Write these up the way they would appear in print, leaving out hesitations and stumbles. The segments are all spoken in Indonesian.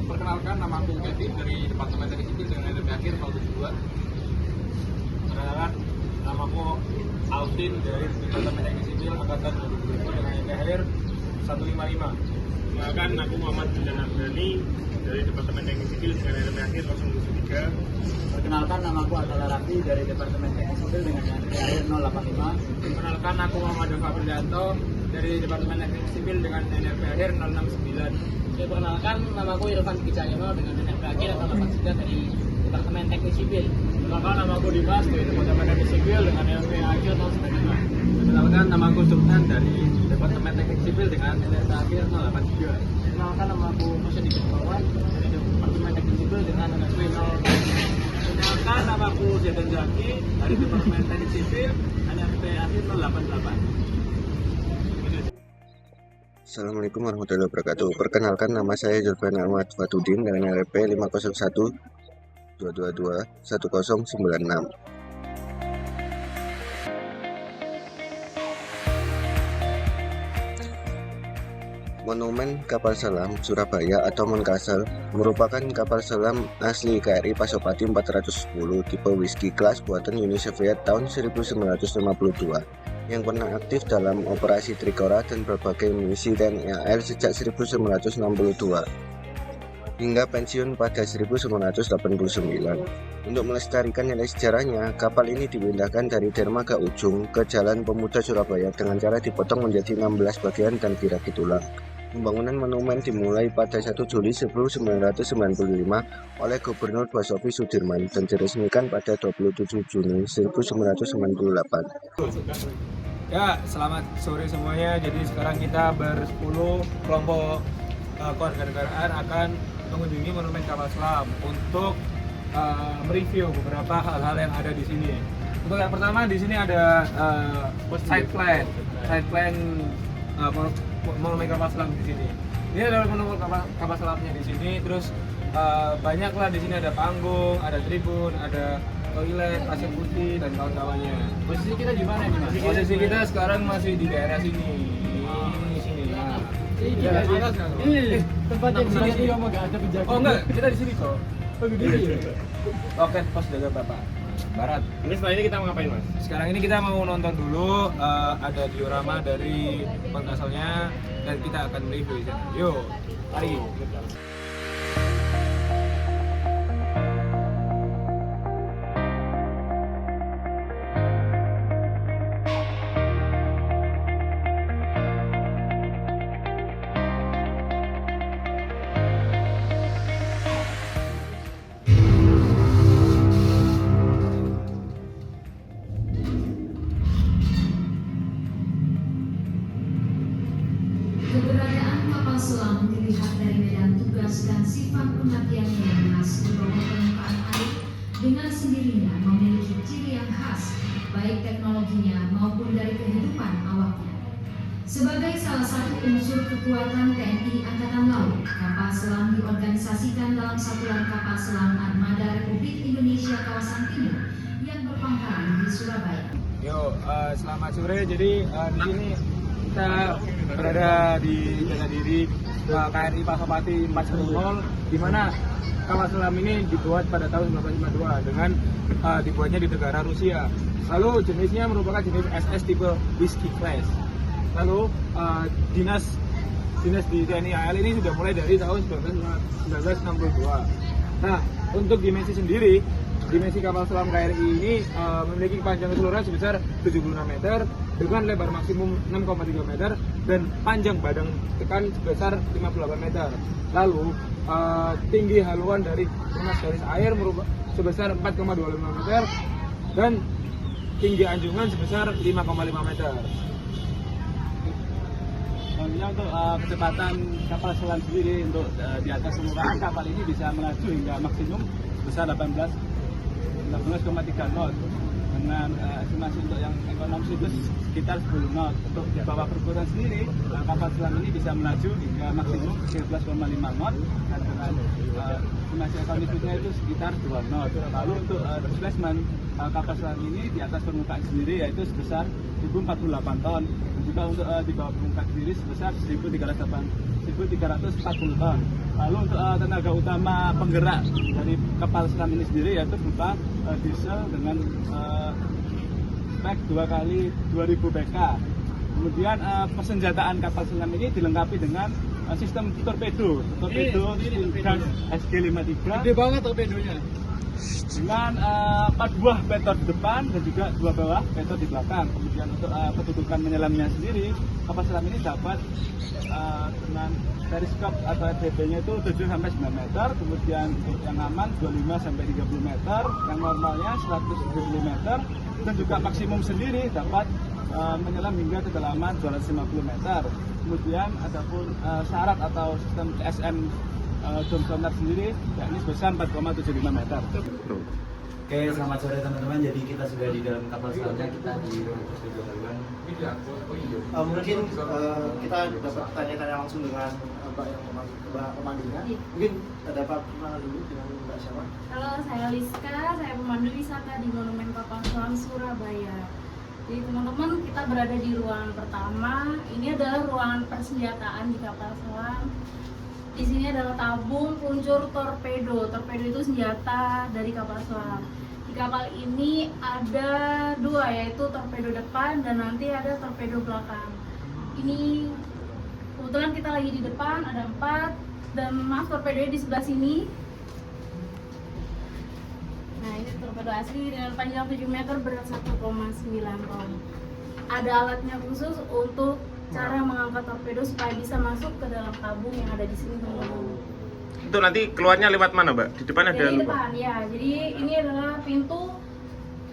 Perkenalkan, nama aku Kevin dari Departemen Teknik Sipil dengan NRP akhir 072. Perkenalkan, nama aku Alvin dari Departemen Teknik Sipil Angkatan 2020 dengan NRP akhir 155. Perkenalkan, aku Muhammad Bindana Abdani dari Departemen Teknik Sipil dengan NRP akhir 023. Perkenalkan, nama aku adalah Raffi dari Departemen Teknik Sipil dengan NRP akhir 085. Perkenalkan, aku Muhammad Dova Pridanto dari Departemen Teknik Sipil dengan NRP akhir 069. Perkenalkan, nama aku Irfan Kicayono dengan NRP akhir 083 dari Departemen Teknik Sipil. Perkenalkan, nama aku Dimas dari Departemen Teknik Sipil dengan NRP akhir 095. Perkenalkan, nama aku Sultan dari Departemen Teknik Sipil dengan NRP akhir 083. Perkenalkan, nama aku Musa Diketahuan dari Departemen Teknik Sipil dengan NRP 0. Perkenalkan, nama aku Zidan Zaki dari Departemen Teknik Sipil NRP akhir 088. Assalamualaikum warahmatullahi wabarakatuh. Perkenalkan, nama saya Julfian Ahmad Fatudin dengan NRP 501 222 1096. Monumen Kapal Selam Surabaya atau Monkasel merupakan kapal selam asli KRI Pasopati 410 tipe Whiskey kelas buatan Uni Soviet tahun 1952 yang pernah aktif dalam operasi Trikora dan berbagai misi TNI AL sejak 1962 hingga pensiun pada 1989. Untuk melestarikan nilai sejarahnya, kapal ini dipindahkan dari Dermaga Ujung ke Jalan Pemuda Surabaya dengan cara dipotong menjadi 16 bagian dan dirakit ulang. Pembangunan monumen dimulai pada 1 Juli 1995 oleh Gubernur Basuki Sudirman dan diresmikan pada 27 Juni 1998. Ya, selamat sore semuanya. Jadi sekarang kita bersepuluh kelompok kewarganegaraan akan mengunjungi Monumen Kapal Selam untuk mereview beberapa hal-hal yang ada di sini. Untuk yang pertama, di sini ada side plan Monumen Kapal Selam di sini. Ini adalah monumen kapal selamnya di sini. Terus banyaklah di sini, ada panggung, ada tribun, ada toilet, pasir putih dan kawan-kawannya. Posisi kita di mana nih, Mas? Posisi kita sekarang masih di daerah sini. Sini. Nah, Tempat yang di sini mau gak ada penjaga. oh enggak, kita di sini kok. Oh begini ya. Oke, pos jaga Bapak Barat. Ini setelah ini kita mau ngapain, Mas? Sekarang ini kita mau nonton dulu ada diorama dari Monkaselnya dan kita akan review di sana. Yuk, mari. Keberadaan kapal selam dilihat dari medan tugas dan sifat pemakaiannya yang khas di bawah permukaan air dengan sendirinya memiliki ciri yang khas baik teknologinya maupun dari kehidupan awaknya. Sebagai salah satu unsur kekuatan TNI Angkatan Laut, kapal selam diorganisasikan dalam Satuan Kapal Selam Armada Republik Indonesia Kawasan Timur yang berpangkalan di Surabaya. Yuk, selamat sore. Jadi di sini kita berada di jaga diri KRI Pasopati 410 di mana kapal selam ini dibuat pada tahun 1952 dengan dibuatnya di negara Rusia. Lalu jenisnya merupakan jenis SS tipe Whiskey class. Lalu dinas di TNI AL ini sudah mulai dari tahun 1962. Nah, untuk dimensi sendiri, dimensi kapal selam KRI ini memiliki panjang keseluruhan sebesar 76 meter dengan lebar maksimum 6,3 meter dan panjang badan tekan sebesar 58 meter. Lalu tinggi haluan dari tunas garis air sebesar 4,25 meter dan tinggi anjungan sebesar 5,5 meter. Selanjutnya untuk kecepatan kapal selam sendiri untuk di atas permukaan kapal ini bisa melaju hingga maksimum sebesar 18,3 knot dengan estimasi untuk yang ekonomis itu sekitar 10 knot. Untuk di bawah permukaan sendiri kapal selam ini bisa melaju hingga maksimum 13,5 knot dan dengan estimasi ekonomisnya itu sekitar 2 knot. Lalu untuk displacement kapal selam ini di atas permukaan sendiri yaitu sebesar 1048 ton dan juga untuk di bawah permukaan sendiri sebesar 1.340 ton. Lalu untuk tenaga utama penggerak dari kapal selam ini sendiri yaitu berupa diesel dengan spek 2 kali 2000 PK. Kemudian persenjataan kapal selam ini dilengkapi dengan sistem torpedo gas SG-53. Gede banget torpedonya. Dengan 4 buah petor di depan dan juga 2 bawah petor di belakang. Kemudian untuk kedudukan menyelamnya sendiri, kapal selam ini dapat dengan periskop atau RDP-nya itu 7-9 meter, kemudian untuk yang aman 25-30 meter, yang normalnya 170 meter, dan juga maksimum sendiri dapat menyelam hingga kedalaman 250 meter. Kemudian adapun syarat atau sistem CSM dom sonar sendiri yakni sebesar 4,75 meter. Oke, selamat sore teman-teman. Jadi kita sudah di dalam kapal selamnya, kita di ruang prosedur haluan. Mungkin kita dapat tanya-tanya langsung dengan Mbak yang pemandunya. Mungkin dapat kenal dulu dengan Mbak siapa? Halo, saya Liska, saya pemandu wisata di Monumen Kapal Selam Surabaya. Jadi teman-teman, kita berada di ruangan pertama. Ini adalah ruangan persenjataan di kapal selam. Di sini adalah tabung peluncur torpedo. Torpedo itu senjata dari kapal selam. Di kapal ini ada 2, yaitu torpedo depan dan nanti ada torpedo belakang. Ini kebetulan kita lagi di depan, ada 4, dan maaf torpedonya di sebelah sini. Nah, ini torpedo asli dengan panjang 7 meter, berat 1,9 ton. Ada alatnya khusus untuk cara mengangkat torpedo supaya bisa masuk ke dalam tabung yang ada di sini, teman-teman. Itu nanti keluarnya lewat mana, Mbak? Di depan ada Dari lupa? depan, ya. Jadi ini adalah pintu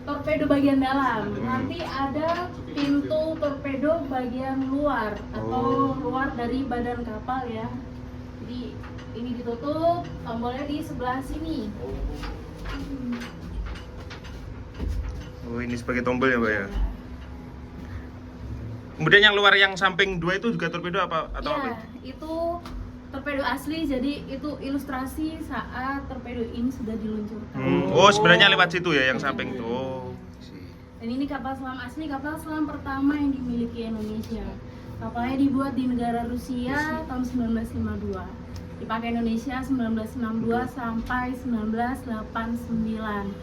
torpedo bagian dalam. Nanti ada pintu torpedo bagian luar atau luar dari badan kapal ya. Jadi ini ditutup, tombolnya di sebelah sini. Oh, ini sebagai tombol ya, Mbak ya? Kemudian yang luar yang samping 2 itu juga torpedo apa atau Ya, apa? itu torpedo asli, jadi itu ilustrasi saat torpedo ini sudah diluncurkan. Oh, sebenarnya lewat situ ya yang samping itu. Oh. Dan ini kapal selam asli, kapal selam pertama yang dimiliki Indonesia. Kapalnya dibuat di negara Rusia tahun 1952. Dipakai Indonesia 1962 sampai 1989.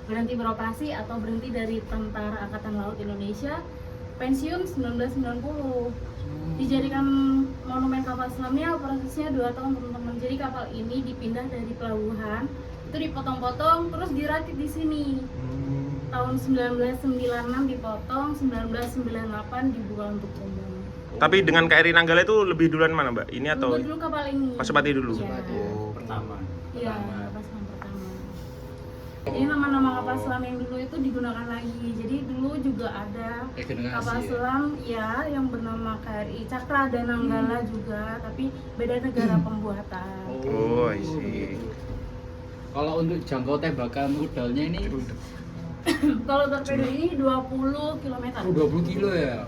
Berhenti beroperasi atau berhenti dari Tentara Angkatan Laut Indonesia. Pensiun 1990. Dijadikan monumen kapal selamnya prosesnya 2 tahun, teman-teman. Jadi kapal ini dipindah dari pelabuhan, itu dipotong-potong terus dirakit di sini. Tahun 1996 dipotong, 1998 dibuka untuk umum. Tapi dengan KRI Nanggala itu lebih duluan mana, Mbak? Ini atau Dulu kapal ini. Pasopati dulu? Iya. Pertama. Iya, kapal selam pertama. Jadi nama-nama kapal selam yang dulu itu digunakan lagi. Jadi dulu juga ada kapal selam ya yang bernama KRI Cakra dan Nanggala juga, tapi beda negara pembuatan. Oh, I see. Kalau untuk jangkau tembakan rudalnya ini Kalau torpedo ini 20 km. 20 kilo ya.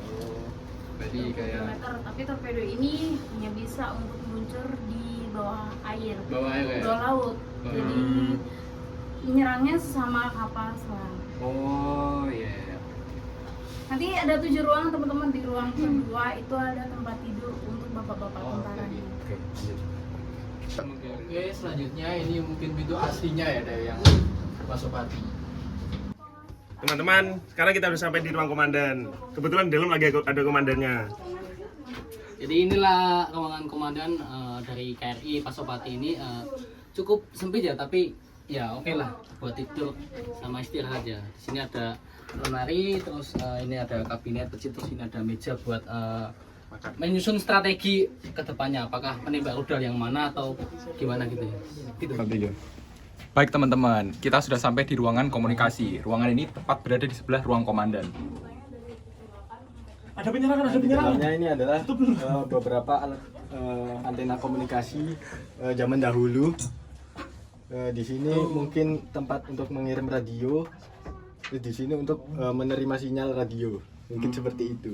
Berarti kayak Kilometer, tapi torpedo ini hanya bisa untuk meluncur di bawah air, bawah air ya. bawah laut. Jadi menyerangnya sesama kapal selam. Oh iya. Nanti ada 7 ruang, teman-teman. Di ruang kedua itu ada tempat tidur untuk bapak-bapak tentara. Oke, selanjutnya ini mungkin pintu aslinya ya dari yang Pasopati. Teman-teman, sekarang kita udah sampai di ruang komandan. Kebetulan di dalam lagi ada komandannya. Jadi inilah ruangan komandan dari KRI Pasopati ini, cukup sempit ya, tapi ya oke lah buat tidur sama istirahat ya. Di sini ada lemari, terus ini ada kabinet kecil, terus ini ada meja buat menyusun strategi ke depannya, apakah menembak rudal yang mana atau gimana gitu ya. Gitu. Baik teman-teman, kita sudah sampai di ruangan komunikasi. Ruangan ini tepat berada di sebelah ruang komandan. Ada penyerangan. Dalamnya ini adalah beberapa alat antena komunikasi zaman dahulu. Di sini mungkin tempat untuk mengirim radio. Di sini untuk menerima sinyal radio. Mungkin seperti itu.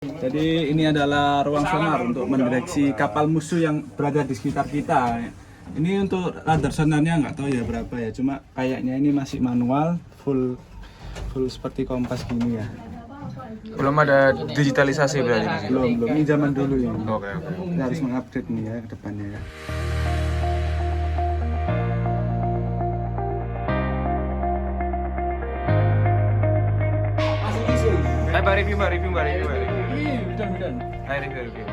Jadi ini adalah ruang sonar untuk mendeteksi kapal musuh yang berada di sekitar kita. Ini untuk radar sonarnya nggak tahu ya berapa ya, cuma kayaknya ini masih manual, full seperti kompas gini ya. Belum ada digitalisasi berarti di sini. Belum. Ini zaman dulu ya. Oke. Kita harus mengupdate nih ya ke depannya ya. Mbak review. Ayo review.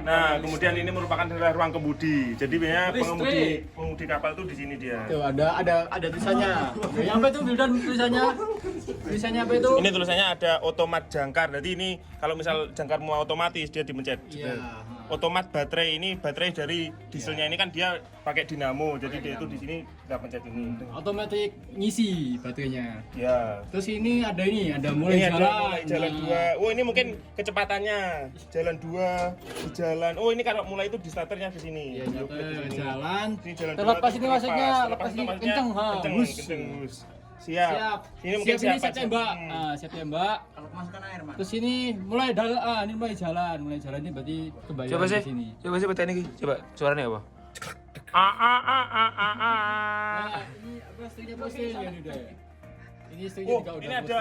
Nah, kemudian ini merupakan adalah ruang kemudi. Jadi biasanya pengemudi kapal tuh di sini dia. Tuh ada tulisannya. Apa itu Wildan tulisannya? Tulisannya apa itu? Ini tulisannya ada otomat jangkar. Jadi ini kalau misal jangkar mau otomatis dia dimencet. Iya. Otomat baterai ini baterai dari dieselnya ini kan dia pakai dinamo. Jadi dia itu di sini nggak pencet ini. Otomatis ngisi baterainya. Ya. Terus ini ada mulai Ini jalan. ada mulai jalan 2. Oh, ini mungkin kecepatannya. Jalan 2 di jalan. Oh, ini kalau mulai itu di starternya di sini. Iya, jalan. Ini jalan Terlepas 2, ini maksudnya, terlepas. lepas ini Maksudnya kenceng, ha. Hus. kenceng, hus. Siap. Ini mungkin Siap ini siap siap tembak. Siap tembak. Kalau kemasukan air, Mas. Terus ini mulai ini mulai jalan ini berarti kebayang Coba sih. di sini. Coba sih petani iki. Coba suaranya apa? Nah, ini apa istrinya posting ya udah ya. Ini istrinya Oh, juga udah ini ada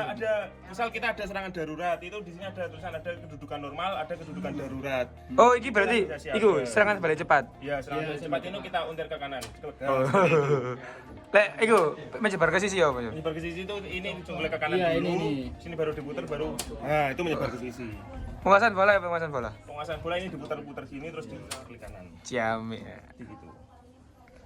misal kita ada serangan darurat, itu di sini ada tulisan ada kedudukan normal, ada kedudukan darurat. Oh, iki berarti iku serangan balik cepat. Ya, serangan cepat itu kita untir ke kanan. Lek iku menyebar ke sisi apa? Menyebar ke sisi itu ini jungkir ke kanan Iya, dulu. ini. Sini baru diputar baru. Nah, itu menyebar ke sisi. Penguasaan bola ya penguasaan bola. Penguasaan bola ini diputar-putar sini terus diklik kanan. Ciamik. Gitu.